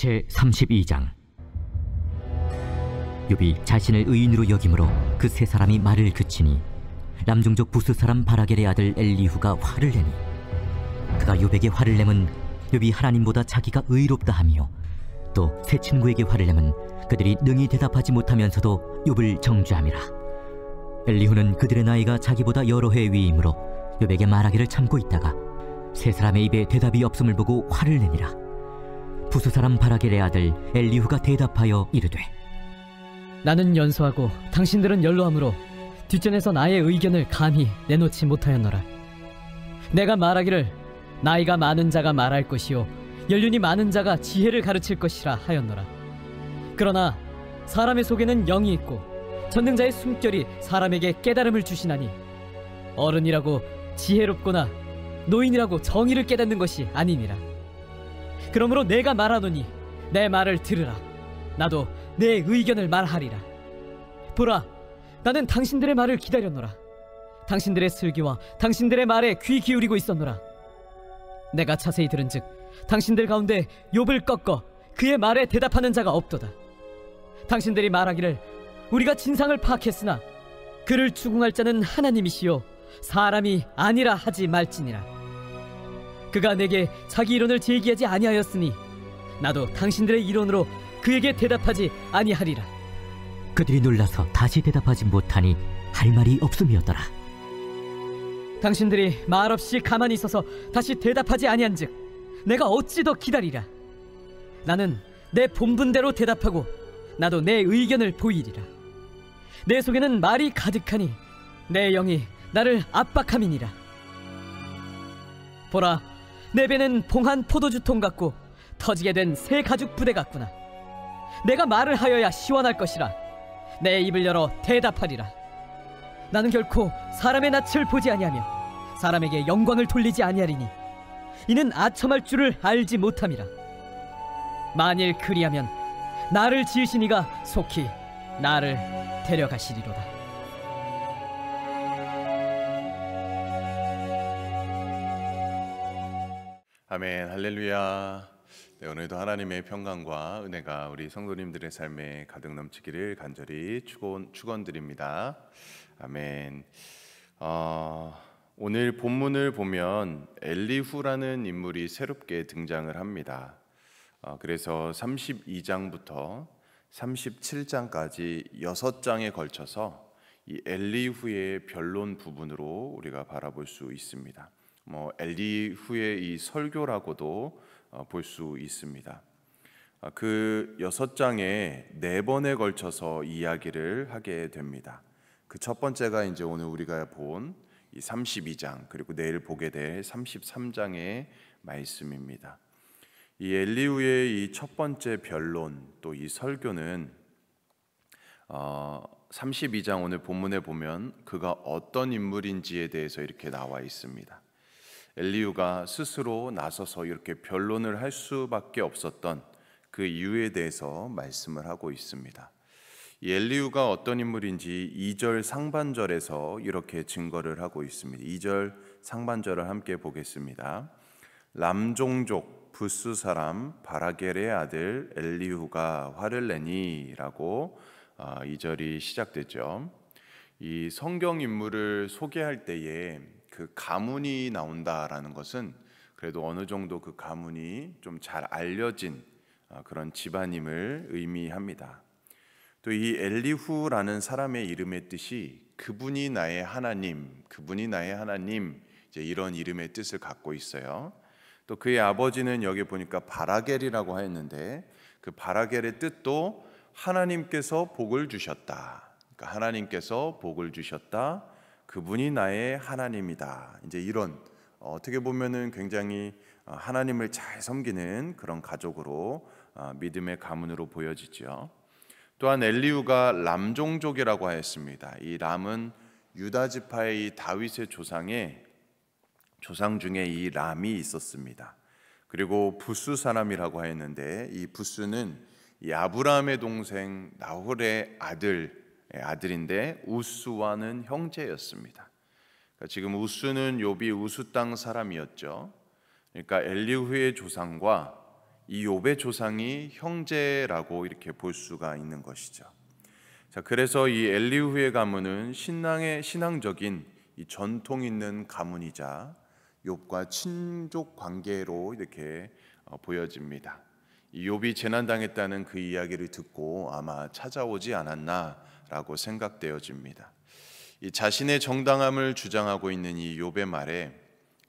제32장. 욥이 자신을 의인으로 여김으로 그 세 사람이 말을 그치니 남종족 부스 사람 바라겔의 아들 엘리후가 화를 내니 그가 욥에게 화를 내면 욥이 하나님보다 자기가 의롭다 하며 또 세 친구에게 화를 내면 그들이 능히 대답하지 못하면서도 욥을 정죄함이라. 엘리후는 그들의 나이가 자기보다 여러 해 위이므로 욥에게 말하기를 참고 있다가 세 사람의 입에 대답이 없음을 보고 화를 내니라. 부스 사람 바라겔의 아들 엘리후가 대답하여 이르되, 나는 연소하고 당신들은 연로하므로 뒷전에서 나의 의견을 감히 내놓지 못하였노라. 내가 말하기를 나이가 많은 자가 말할 것이요 연륜이 많은 자가 지혜를 가르칠 것이라 하였노라. 그러나 사람의 속에는 영이 있고 전능자의 숨결이 사람에게 깨달음을 주시나니 어른이라고 지혜롭거나 노인이라고 정의를 깨닫는 것이 아니니라. 그러므로 내가 말하노니 내 말을 들으라. 나도 내 의견을 말하리라. 보라, 나는 당신들의 말을 기다렸노라. 당신들의 슬기와 당신들의 말에 귀 기울이고 있었노라. 내가 자세히 들은즉 당신들 가운데 욥을 꺾어 그의 말에 대답하는 자가 없도다. 당신들이 말하기를 우리가 진상을 파악했으나 그를 추궁할 자는 하나님이시요 사람이 아니라 하지 말지니라. 그가 내게 자기 이론을 제기하지 아니하였으니 나도 당신들의 이론으로 그에게 대답하지 아니하리라. 그들이 놀라서 다시 대답하지 못하니 할 말이 없음이었더라. 당신들이 말없이 가만히 있어서 다시 대답하지 아니한즉 내가 어찌 더 기다리라. 나는 내 본분대로 대답하고 나도 내 의견을 보이리라. 내 속에는 말이 가득하니 내 영이 나를 압박함이니라. 보라, 내 배는 봉한 포도주통 같고 터지게 된 새 가죽 부대 같구나. 내가 말을 하여야 시원할 것이라. 내 입을 열어 대답하리라. 나는 결코 사람의 낯을 보지 아니하며 사람에게 영광을 돌리지 아니하리니 이는 아첨할 줄을 알지 못함이라. 만일 그리하면 나를 지으신 이가 속히 나를 데려가시리로다. 아멘. 할렐루야. 네, 오늘도 하나님의 평강과 은혜가 우리 성도님들의 삶에 가득 넘치기를 간절히 축원드립니다. 아멘. 오늘 본문을 보면 엘리후라는 인물이 새롭게 등장을 합니다. 그래서 32장부터 37장까지 6장에 걸쳐서 이 엘리후의 변론 부분으로 우리가 바라볼 수 있습니다. 엘리후의 이 설교라고도 볼 수 있습니다. 그 6장에 4번에 걸쳐서 이야기를 하게 됩니다. 그 첫 번째가 이제 오늘 우리가 본 이 32장, 그리고 내일 보게 될 33장의 말씀입니다. 이 엘리후의 이 첫 번째 변론, 또 이 설교는 32장 오늘 본문에 보면 그가 어떤 인물인지에 대해서 이렇게 나와 있습니다. 엘리후가 스스로 나서서 이렇게 변론을 할 수밖에 없었던 그 이유에 대해서 말씀을 하고 있습니다. 이 엘리후가 어떤 인물인지 2절 상반절에서 이렇게 증거를 하고 있습니다. 2절 상반절을 함께 보겠습니다. 남종족 부스 사람 바라겔의 아들 엘리후가 화를 내니 라고 2절이 시작되죠. 이 성경 인물을 소개할 때에 그 가문이 나온다라는 것은 그래도 어느 정도 그 가문이 좀 잘 알려진 그런 집안임을 의미합니다. 또 이 엘리후라는 사람의 이름의 뜻이 그분이 나의 하나님, 그분이 나의 하나님, 이제 이런 이름의 뜻을 갖고 있어요. 또 그의 아버지는 여기 보니까 바라겔이라고 했는데 그 바라겔의 뜻도 하나님께서 복을 주셨다. 그러니까 하나님께서 복을 주셨다. 그분이 나의 하나님이다. 이제 이런 어떻게 보면은 굉장히 하나님을 잘 섬기는 그런 가족으로 믿음의 가문으로 보여지죠. 또한 엘리후가 람종족이라고 하였습니다. 이 람은 유다 지파의 이 다윗의 조상 중에 이 람이 있었습니다. 그리고 부스 사람이라고 하였는데 이 부스는 이 아브라함의 동생 나홀의 아들인데 우스와는 형제였습니다. 그러니까 지금 우스는 욥이 우스 땅 사람이었죠. 그러니까 엘리후의 조상과 이 욥의 조상이 형제라고 이렇게 볼 수가 있는 것이죠. 자, 그래서 이 엘리후의 가문은 신앙적인 이 전통 있는 가문이자 욥과 친족 관계로 이렇게 보여집니다. 이 욥이 재난당했다는 그 이야기를 듣고 아마 찾아오지 않았나라고 생각되어집니다. 이 자신의 정당함을 주장하고 있는 이 욥의 말에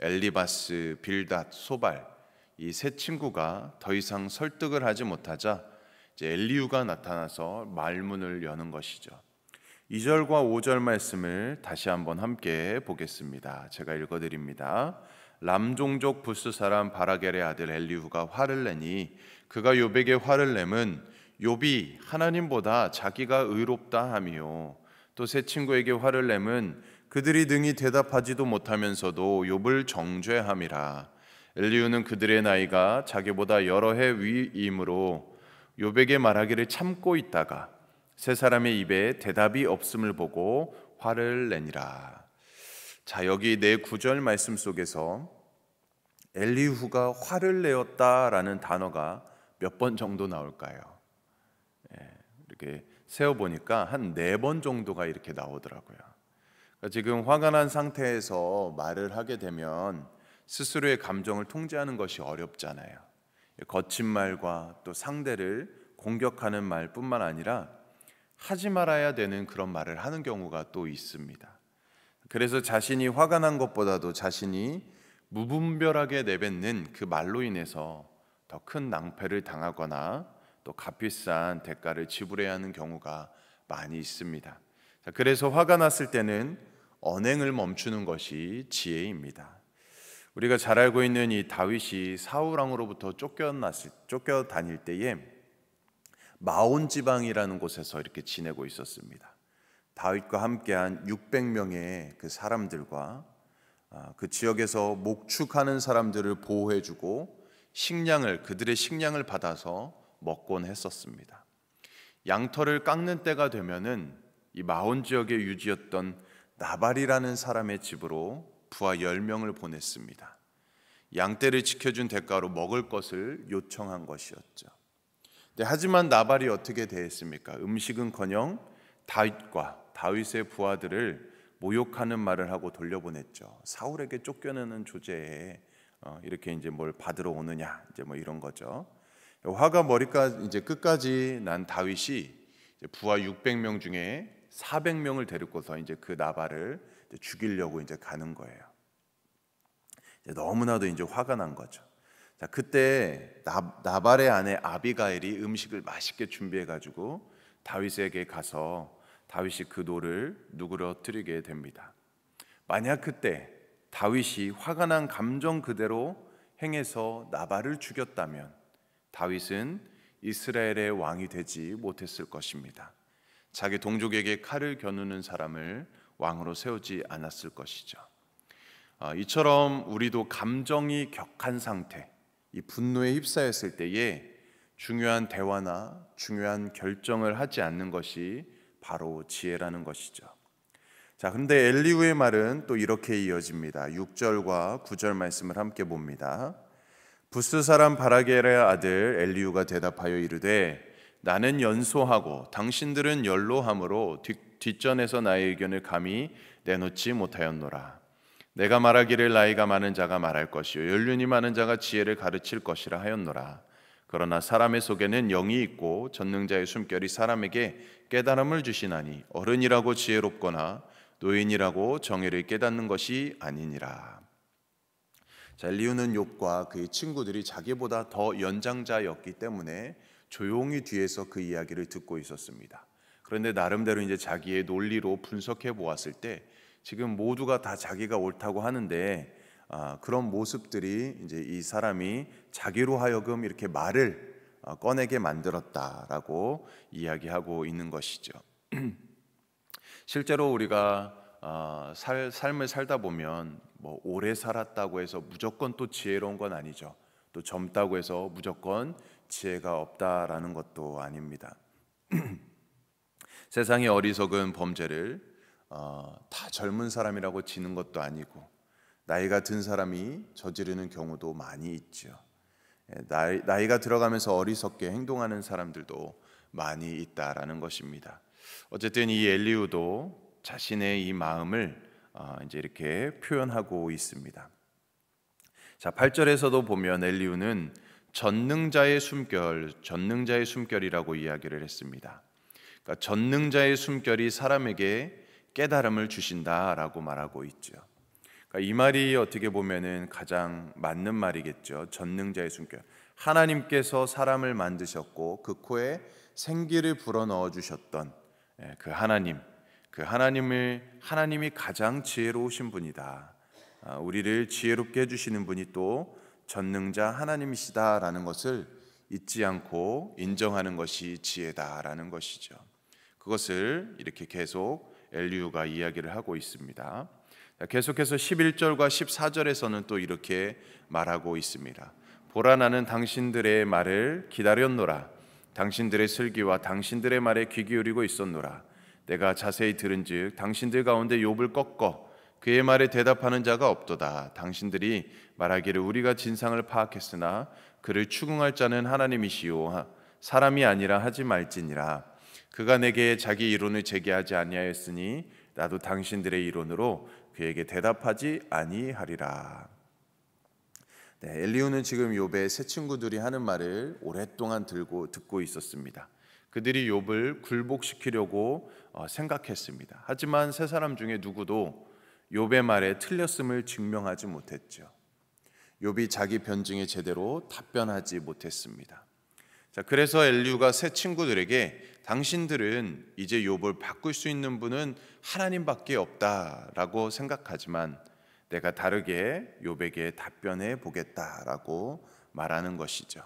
엘리바스, 빌닷, 소발 이 세 친구가 더 이상 설득을 하지 못하자 이제 엘리후가 나타나서 말문을 여는 것이죠. 2절과 5절 말씀을 다시 한번 함께 보겠습니다. 제가 읽어드립니다. 람종족 부스 사람 바라겔의 아들 엘리후가 화를 내니 그가 욥에게 화를 내면 욥이 하나님보다 자기가 의롭다 하며 또 세 친구에게 화를 내면 그들이 능히 대답하지도 못하면서도 욥을 정죄함이라. 엘리후는 그들의 나이가 자기보다 여러 해 위이므로 욥에게 말하기를 참고 있다가 세 사람의 입에 대답이 없음을 보고 화를 내니라. 자, 여기 네 구절 말씀 속에서 엘리후가 화를 내었다라는 단어가 몇 번 정도 나올까요? 이렇게 세어보니까 한 4번 정도가 이렇게 나오더라고요. 그러니까 지금 화가 난 상태에서 말을 하게 되면 스스로의 감정을 통제하는 것이 어렵잖아요. 거친 말과 또 상대를 공격하는 말뿐만 아니라 하지 말아야 되는 그런 말을 하는 경우가 또 있습니다. 그래서 자신이 화가 난 것보다도 자신이 무분별하게 내뱉는 그 말로 인해서 더 큰 낭패를 당하거나 또 값비싼 대가를 지불해야 하는 경우가 많이 있습니다. 그래서 화가 났을 때는 언행을 멈추는 것이 지혜입니다. 우리가 잘 알고 있는 이 다윗이 사울 왕으로부터 쫓겨다닐 때에 마온 지방이라는 곳에서 이렇게 지내고 있었습니다. 다윗과 함께한 600명의 그 사람들과 그 지역에서 목축하는 사람들을 보호해주고 그들의 식량을 받아서 먹곤 했었습니다. 양털을 깎는 때가 되면은 이 마온 지역에 유지였던 나발이라는 사람의 집으로 부하 10명을 보냈습니다. 양떼를 지켜준 대가로 먹을 것을 요청한 것이었죠. 하지만 나발이 어떻게 대했습니까? 음식은커녕 다윗의 부하들을 모욕하는 말을 하고 돌려보냈죠. 사울에게 쫓겨나는 주제에 이렇게 이제 뭘 받으러 오느냐, 이제 뭐 이런 거죠. 화가 머리까지 이제 끝까지 난 다윗이 부하 600명 중에 400명을 데리고서 이제 그 나발을 죽이려고 이제 가는 거예요. 너무나도 이제 화가 난 거죠. 자, 그때 나발의 아내 아비가일이 음식을 맛있게 준비해 가지고 다윗에게 가서 다윗이 그 노를 누그러뜨리게 됩니다. 만약 그때 다윗이 화가 난 감정 그대로 행해서 나발을 죽였다면 다윗은 이스라엘의 왕이 되지 못했을 것입니다. 자기 동족에게 칼을 겨누는 사람을 왕으로 세우지 않았을 것이죠. 이처럼 우리도 감정이 격한 상태, 이 분노에 휩싸였을 때에 중요한 대화나 중요한 결정을 하지 않는 것이 바로 지혜라는 것이죠. 자, 그런데 엘리후의 말은 또 이렇게 이어집니다. 6절과 9절 말씀을 함께 봅니다. 부스 사람 바라겔의 아들 엘리후가 대답하여 이르되 나는 연소하고 당신들은 연로함으로 뒷전에서 나의 의견을 감히 내놓지 못하였노라. 내가 말하기를 나이가 많은 자가 말할 것이요 연륜이 많은 자가 지혜를 가르칠 것이라 하였노라. 그러나 사람의 속에는 영이 있고 전능자의 숨결이 사람에게 깨달음을 주시나니 어른이라고 지혜롭거나 노인이라고 정의를 깨닫는 것이 아니니라. 자, 엘리후는 욥과 그의 친구들이 자기보다 더 연장자였기 때문에 조용히 뒤에서 그 이야기를 듣고 있었습니다. 그런데 나름대로 이제 자기의 논리로 분석해 보았을 때 지금 모두가 다 자기가 옳다고 하는데 그런 모습들이 이제 이 사람이 자기로 하여금 이렇게 말을 꺼내게 만들었다라고 이야기하고 있는 것이죠. 실제로 우리가 삶을 살다 보면 뭐 오래 살았다고 해서 무조건 또 지혜로운 건 아니죠. 또 젊다고 해서 무조건 지혜가 없다라는 것도 아닙니다. 세상의 어리석은 범죄를 다 젊은 사람이라고 지는 것도 아니고 나이가 든 사람이 저지르는 경우도 많이 있죠. 나이가 들어가면서 어리석게 행동하는 사람들도 많이 있다라는 것입니다. 어쨌든 이 엘리후도 자신의 이 마음을 이제 이렇게 표현하고 있습니다. 자, 8절에서도 보면 엘리후는 전능자의 숨결이라고 이야기를 했습니다. 그러니까 전능자의 숨결이 사람에게 깨달음을 주신다라고 말하고 있죠. 그러니까 이 말이 어떻게 보면은 가장 맞는 말이겠죠. 전능자의 숨결. 하나님께서 사람을 만드셨고 그 코에 생기를 불어넣어 주셨던 그 하나님이 가장 지혜로우신 분이다. 우리를 지혜롭게 해주시는 분이 또 전능자 하나님이시다라는 것을 잊지 않고 인정하는 것이 지혜다라는 것이죠. 그것을 이렇게 계속 엘리후가 이야기를 하고 있습니다. 계속해서 11절과 14절에서는 또 이렇게 말하고 있습니다. 보라, 나는 당신들의 말을 기다렸노라. 당신들의 슬기와 당신들의 말에 귀 기울이고 있었노라. 내가 자세히 들은즉 당신들 가운데 욥을 꺾어 그의 말에 대답하는 자가 없도다. 당신들이 말하기를 우리가 진상을 파악했으나 그를 추궁할 자는 하나님이시오. 사람이 아니라 하지 말지니라. 그가 내게 자기 이론을 제기하지 아니하였으니 나도 당신들의 이론으로 그에게 대답하지 아니하리라. 엘리후는 지금 욥의 세 친구들이 하는 말을 오랫동안 듣고 있었습니다. 그들이 욥을 굴복시키려고 생각했습니다. 하지만 세 사람 중에 누구도 욥의 말에 틀렸음을 증명하지 못했죠. 욥이 자기 변증에 제대로 답변하지 못했습니다. 자, 그래서 엘리후가 세 친구들에게 당신들은 이제 욥을 바꿀 수 있는 분은 하나님밖에 없다라고 생각하지만 내가 다르게 욥에게 답변해 보겠다라고 말하는 것이죠.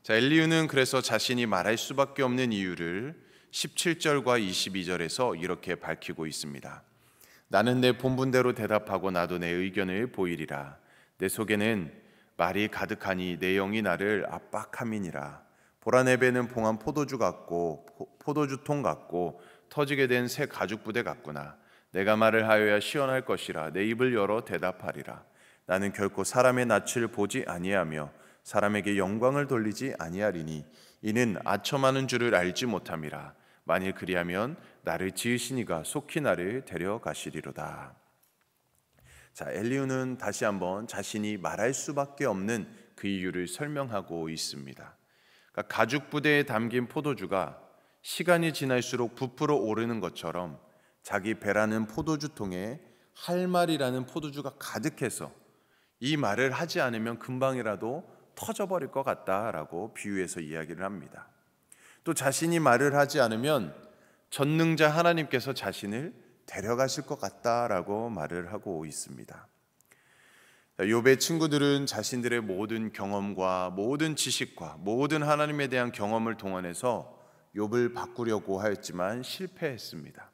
자, 엘리후는 그래서 자신이 말할 수밖에 없는 이유를 17절과 22절에서 이렇게 밝히고 있습니다. 나는 내 본분대로 대답하고 나도 내 의견을 보이리라. 내 속에는 말이 가득하니 내 영이 나를 압박함이니라. 보라, 내 배는 봉한 포도주통 같고 터지게 된 새 가죽 부대 같구나. 내가 말을 하여야 시원할 것이라. 내 입을 열어 대답하리라. 나는 결코 사람의 낯을 보지 아니하며 사람에게 영광을 돌리지 아니하리니 이는 아첨하는 줄을 알지 못함이라. 만일 그리하면 나를 지으신 이가 속히 나를 데려가시리로다. 자, 엘리후는 다시 한번 자신이 말할 수밖에 없는 그 이유를 설명하고 있습니다. 그러니까 가죽 부대에 담긴 포도주가 시간이 지날수록 부풀어 오르는 것처럼 자기 배라는 포도주통에 할 말이라는 포도주가 가득해서 이 말을 하지 않으면 금방이라도 터져버릴 것 같다라고 비유해서 이야기를 합니다. 또 자신이 말을 하지 않으면 전능자 하나님께서 자신을 데려가실 것 같다라고 말을 하고 있습니다. 욥의 친구들은 자신들의 모든 경험과 모든 지식과 모든 하나님에 대한 경험을 동원해서 욥을 바꾸려고 하였지만 실패했습니다.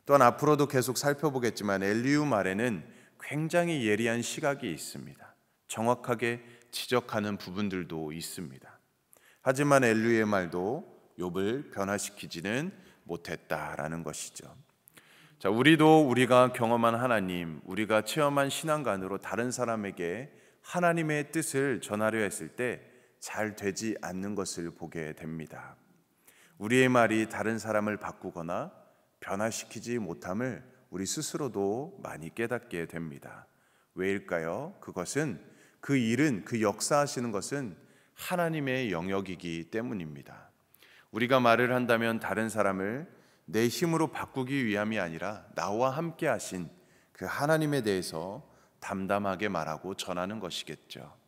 또한 앞으로도 계속 살펴보겠지만 엘리후 말에는 굉장히 예리한 시각이 있습니다. 정확하게 지적하는 부분들도 있습니다. 하지만 엘리후의 말도 욥을 변화시키지는 못했다라는 것이죠. 자, 우리도 우리가 경험한 하나님, 우리가 체험한 신앙관으로 다른 사람에게 하나님의 뜻을 전하려 했을 때 잘 되지 않는 것을 보게 됩니다. 우리의 말이 다른 사람을 바꾸거나 변화시키지 못함을 우리 스스로도 많이 깨닫게 됩니다. 왜일까요? 그것은 그 역사하시는 것은 하나님의 영역이기 때문입니다. 우리가 말을 한다면 다른 사람을 내 힘으로 바꾸기 위함이 아니라 나와 함께 하신 그 하나님에 대해서 담담하게 말하고 전하는 것이겠죠.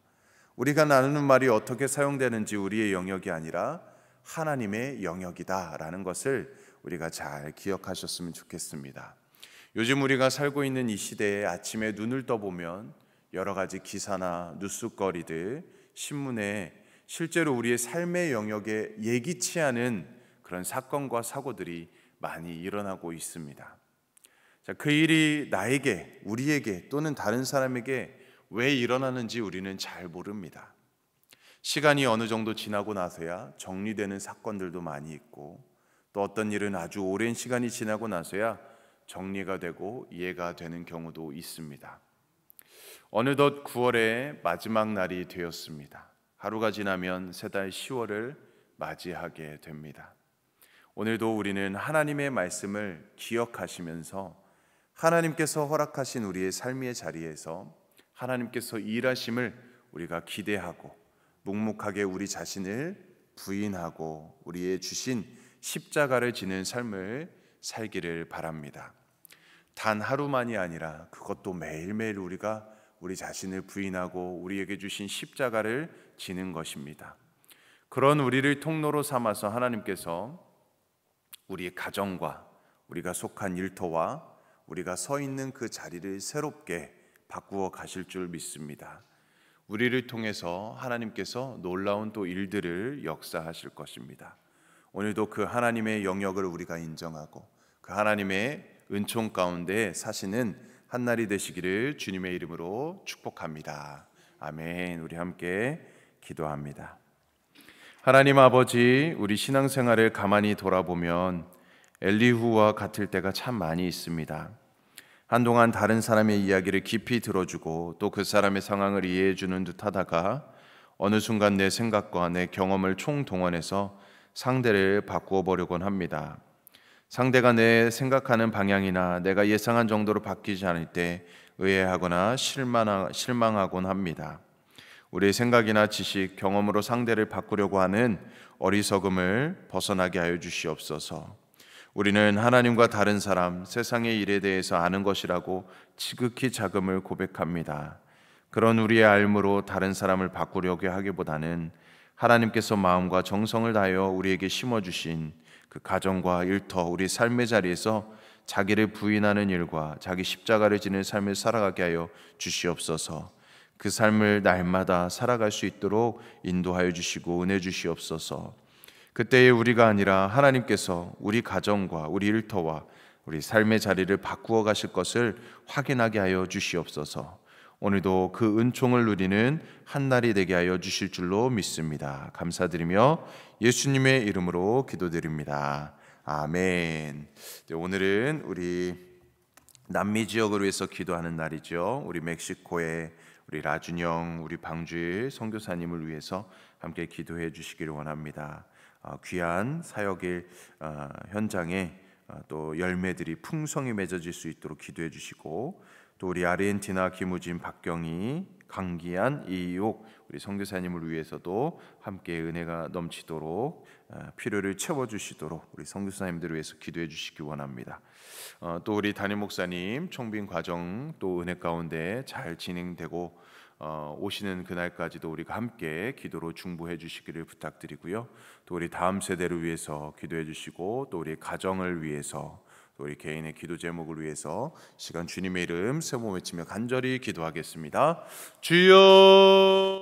우리가 나누는 말이 어떻게 사용되는지 우리의 영역이 아니라 하나님의 영역이다라는 것을 우리가 잘 기억하셨으면 좋겠습니다. 요즘 우리가 살고 있는 이 시대에 아침에 눈을 떠보면 여러 가지 기사나 뉴스거리들, 신문에 실제로 우리의 삶의 영역에 예기치 않은 그런 사건과 사고들이 많이 일어나고 있습니다. 자, 그 일이 나에게, 우리에게 또는 다른 사람에게 왜 일어나는지 우리는 잘 모릅니다. 시간이 어느 정도 지나고 나서야 정리되는 사건들도 많이 있고 또 어떤 일은 아주 오랜 시간이 지나고 나서야 정리가 되고 이해가 되는 경우도 있습니다. 어느덧 9월의 마지막 날이 되었습니다. 하루가 지나면 새 달 10월을 맞이하게 됩니다. 오늘도 우리는 하나님의 말씀을 기억하시면서 하나님께서 허락하신 우리의 삶의 자리에서 하나님께서 일하심을 우리가 기대하고 묵묵하게 우리 자신을 부인하고 우리의 주신 십자가를 지는 삶을 살기를 바랍니다. 단 하루만이 아니라 그것도 매일매일 우리가 우리 자신을 부인하고 우리에게 주신 십자가를 지는 것입니다. 그런 우리를 통로로 삼아서 하나님께서 우리의 가정과 우리가 속한 일터와 우리가 서 있는 그 자리를 새롭게 바꾸어 가실 줄 믿습니다. 우리를 통해서 하나님께서 놀라운 또 일들을 역사하실 것입니다. 오늘도 그 하나님의 영역을 우리가 인정하고 그 하나님의 은총 가운데 사시는 한날이 되시기를 주님의 이름으로 축복합니다. 아멘. 우리 함께 기도합니다. 하나님 아버지, 우리 신앙생활을 가만히 돌아보면 엘리후와 같을 때가 참 많이 있습니다. 한동안 다른 사람의 이야기를 깊이 들어주고 또 그 사람의 상황을 이해해주는 듯 하다가 어느 순간 내 생각과 내 경험을 총동원해서 상대를 바꾸어 보려곤 합니다. 상대가 내 생각하는 방향이나 내가 예상한 정도로 바뀌지 않을 때 의아해하거나 실망하곤 합니다. 우리의 생각이나 지식, 경험으로 상대를 바꾸려고 하는 어리석음을 벗어나게 하여 주시옵소서. 우리는 하나님과 다른 사람, 세상의 일에 대해서 아는 것이라고 지극히 작음을 고백합니다. 그런 우리의 알므로 다른 사람을 바꾸려고 하기보다는 하나님께서 마음과 정성을 다하여 우리에게 심어주신 그 가정과 일터, 우리 삶의 자리에서 자기를 부인하는 일과 자기 십자가를 지는 삶을 살아가게 하여 주시옵소서. 그 삶을 날마다 살아갈 수 있도록 인도하여 주시고 은혜 주시옵소서. 그때의 우리가 아니라 하나님께서 우리 가정과 우리 일터와 우리 삶의 자리를 바꾸어 가실 것을 확인하게 하여 주시옵소서. 오늘도 그 은총을 누리는 한날이 되게 하여 주실 줄로 믿습니다. 감사드리며 예수님의 이름으로 기도드립니다. 아멘. 오늘은 우리 남미 지역을 위해서 기도하는 날이죠. 우리 멕시코의 우리 라준영, 우리 방주의 선교사님을 위해서 함께 기도해 주시기를 원합니다. 귀한 사역의 현장에 또 열매들이 풍성히 맺어질 수 있도록 기도해 주시고, 또 우리 아르헨티나 김우진, 박경희, 강기한, 이옥 우리 선교사님을 위해서도 함께 은혜가 넘치도록 필요를 채워주시도록 우리 선교사님들을 위해서 기도해 주시기 원합니다. 또 우리 담임 목사님 총빈 과정 또 은혜 가운데 잘 진행되고 오시는 그날까지도 우리가 함께 기도로 중보해 주시기를 부탁드리고요. 또 우리 다음 세대를 위해서 기도해 주시고 또 우리 가정을 위해서 또 우리 개인의 기도 제목을 위해서 시간 주님의 이름 세 번 외치며 간절히 기도하겠습니다. 주여